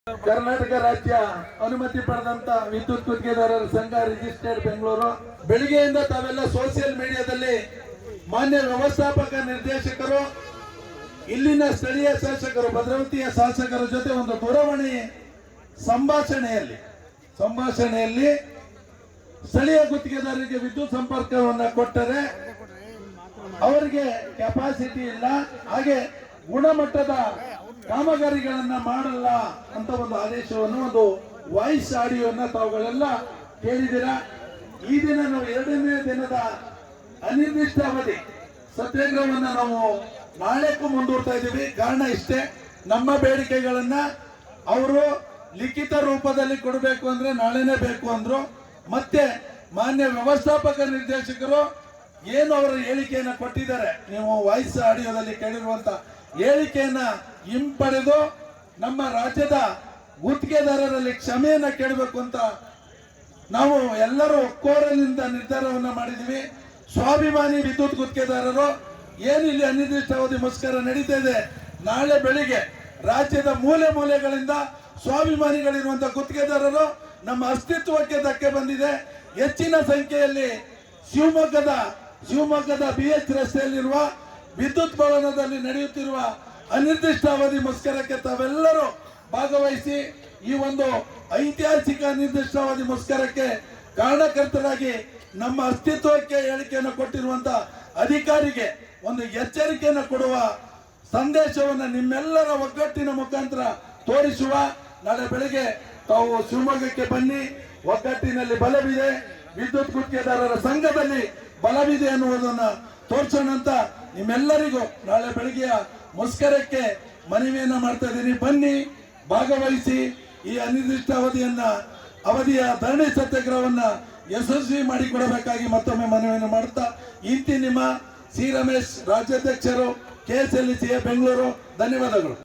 ಕರ್ನಾಟಕ ರಾಜ್ಯ ಅನುಮತಿ ಪಡೆದಂತ ವಿದ್ಯುತ್ ಗುತ್ತಿಗೆದಾರರ ಸಂಘ ರಿಜಿಸ್ಟರ್ಡ್ ಬೆಂಗಳೂರು. ಬೆಳಿಗ್ಗೆಯಿಂದ ತಾವೆಲ್ಲ ಸೋಷಿಯಲ್ ಮೀಡಿಯಾದಲ್ಲಿ ಮಾನ್ಯ ವ್ಯವಸ್ಥಾಪಕ ನಿರ್ದೇಶಕರು, ಇಲ್ಲಿನ ಸ್ಥಳೀಯ ಶಾಸಕರು, ಭದ್ರಾವತಿಯ ಶಾಸಕರ ಜೊತೆ ಒಂದು ದೂರವಾಣಿ ಸಂಭಾಷಣೆಯಲ್ಲಿ ಸ್ಥಳೀಯ ಗುತ್ತಿಗೆದಾರರಿಗೆ ವಿದ್ಯುತ್ ಸಂಪರ್ಕವನ್ನು ಕೊಟ್ಟರೆ ಅವರಿಗೆ ಕೆಪಾಸಿಟಿ ಇಲ್ಲ, ಹಾಗೆ ಗುಣಮಟ್ಟದ ಕಾಮಗಾರಿಗಳನ್ನ ಮಾಡಲ್ಲ ಅಂತ ಒಂದು ಆದೇಶವನ್ನು, ಒಂದು ವಾಯ್ಸ್ ಆಡಿಯೋನ ತಾವುಗಳೆಲ್ಲ ಕೇಳಿದ್ದೀರಾ. ಈ ದಿನ ನಾವು 2ನೇ ದಿನದ ಅನಿರ್ದಿಷ್ಟ ಅವಧಿ ಸತ್ಯಾಗ್ರಹವನ್ನು ನಾವು ನಾಳೆಗೂ ಮುಂದೂಡ್ತಾ ಇದ್ದೀವಿ. ಕಾರಣ ಇಷ್ಟೇ, ನಮ್ಮ ಬೇಡಿಕೆಗಳನ್ನ ಅವರು ಲಿಖಿತ ರೂಪದಲ್ಲಿ ಕೊಡಬೇಕು ಅಂದ್ರೆ ನಾಳೆನೇ ಬೇಕು ಅಂದ್ರು. ಮತ್ತೆ ಮಾನ್ಯ ವ್ಯವಸ್ಥಾಪಕ ನಿರ್ದೇಶಕರು ಏನು ಅವರ ಹೇಳಿಕೆಯನ್ನ ಕೊಟ್ಟಿದ್ದಾರೆ, ನೀವು ವಾಯ್ಸ್ ಆಡಿಯೋದಲ್ಲಿ ಕೇಳಿರುವಂತ ಹೇಳಿಕೆಯನ್ನ ಹಿಂಪಡೆದು ನಮ್ಮ ರಾಜ್ಯದ ಗುತ್ತಿಗೆದಾರರಲ್ಲಿ ಕ್ಷಮೆಯನ್ನ ಕೇಳಬೇಕು ಅಂತ ನಾವು ಎಲ್ಲರೂ ಒಕ್ಕೊರಲಿನಿಂದ ನಿರ್ಧಾರವನ್ನ ಮಾಡಿದ್ವಿ. ಸ್ವಾಭಿಮಾನಿ ವಿದ್ಯುತ್ ಗುತ್ತಿಗೆದಾರರು ಏನು ಇಲ್ಲಿ ಅನಿರ್ದಿಷ್ಟಾವಧಿ ಮುಷ್ಕರ ನಡೀತಾ ಇದೆ, ನಾಳೆ ಬೆಳಿಗ್ಗೆ ರಾಜ್ಯದ ಮೂಲೆ ಮೂಲೆಗಳಿಂದ ಸ್ವಾಭಿಮಾನಿಗಳಿರುವಂತಹ ಗುತ್ತಿಗೆದಾರರು ನಮ್ಮ ಅಸ್ತಿತ್ವಕ್ಕೆ ಧಕ್ಕೆ ಬಂದಿದೆ. ಹೆಚ್ಚಿನ ಸಂಖ್ಯೆಯಲ್ಲಿ ಶಿವಮೊಗ್ಗದ BH ರಸ್ತೆಯಲ್ಲಿರುವ ವಿದ್ಯುತ್ ಭವನದಲ್ಲಿ ನಡೆಯುತ್ತಿರುವ ಅನಿರ್ದಿಷ್ಟಾವಧಿ ಮುಷ್ಕರಕ್ಕೆ ತಾವೆಲ್ಲರೂ ಭಾಗವಹಿಸಿ ಈ ಒಂದು ಐತಿಹಾಸಿಕ ಅನಿರ್ದಿಷ್ಟಾವಧಿ ಮುಷ್ಕರಕ್ಕೆ ಕಾರಣಕರ್ತರಾಗಿ ನಮ್ಮ ಅಸ್ತಿತ್ವಕ್ಕೆ ಹೇಳಿಕೆಯನ್ನು ಕೊಟ್ಟಿರುವಂತಹ ಅಧಿಕಾರಿಗೆ ಒಂದು ಎಚ್ಚರಿಕೆಯನ್ನು ಕೊಡುವ ಸಂದೇಶವನ್ನು ನಿಮ್ಮೆಲ್ಲರ ಒಗ್ಗಟ್ಟಿನ ಮುಖಾಂತರ ತೋರಿಸುವ. ನಾಳೆ ಬೆಳಿಗ್ಗೆ ತಾವು ಶಿವಮೊಗ್ಗಕ್ಕೆ ಬನ್ನಿ, ಒಗ್ಗಟ್ಟಿನಲ್ಲಿ ಬಲವಿದೆ, ವಿದ್ಯುತ್ ಗುತ್ತಿಗೆದಾರರ ಸಂಘದಲ್ಲಿ ಬಲವಿದೆ ಅನ್ನುವುದನ್ನ ತೋರಿಸೋಣ ಅಂತ ನಿಮ್ಮೆಲ್ಲರಿಗೂ ನಾಳೆ ಬೆಳಗ್ಗೆಯ ಮುಷ್ಕರಕ್ಕೆ ಮನವಿಯನ್ನ ಮಾಡ್ತಾ ಇದ್ದೀನಿ. ಬನ್ನಿ, ಭಾಗವಹಿಸಿ, ಈ ಅನಿರ್ದಿಷ್ಟ ಅವಧಿಯ ಧರಣಿ ಸತ್ಯಾಗ್ರಹವನ್ನ ಯಶಸ್ವಿ ಮಾಡಿಕೊಡಬೇಕಾಗಿ ಮತ್ತೊಮ್ಮೆ ಮನವಿಯನ್ನು ಮಾಡ್ತಾ ಇಂತಿ ನಿಮ್ಮ ಸಿ ರಮೇಶ್, ರಾಜ್ಯಾಧ್ಯಕ್ಷರು, KSLECA ಬೆಂಗಳೂರು. ಧನ್ಯವಾದಗಳು.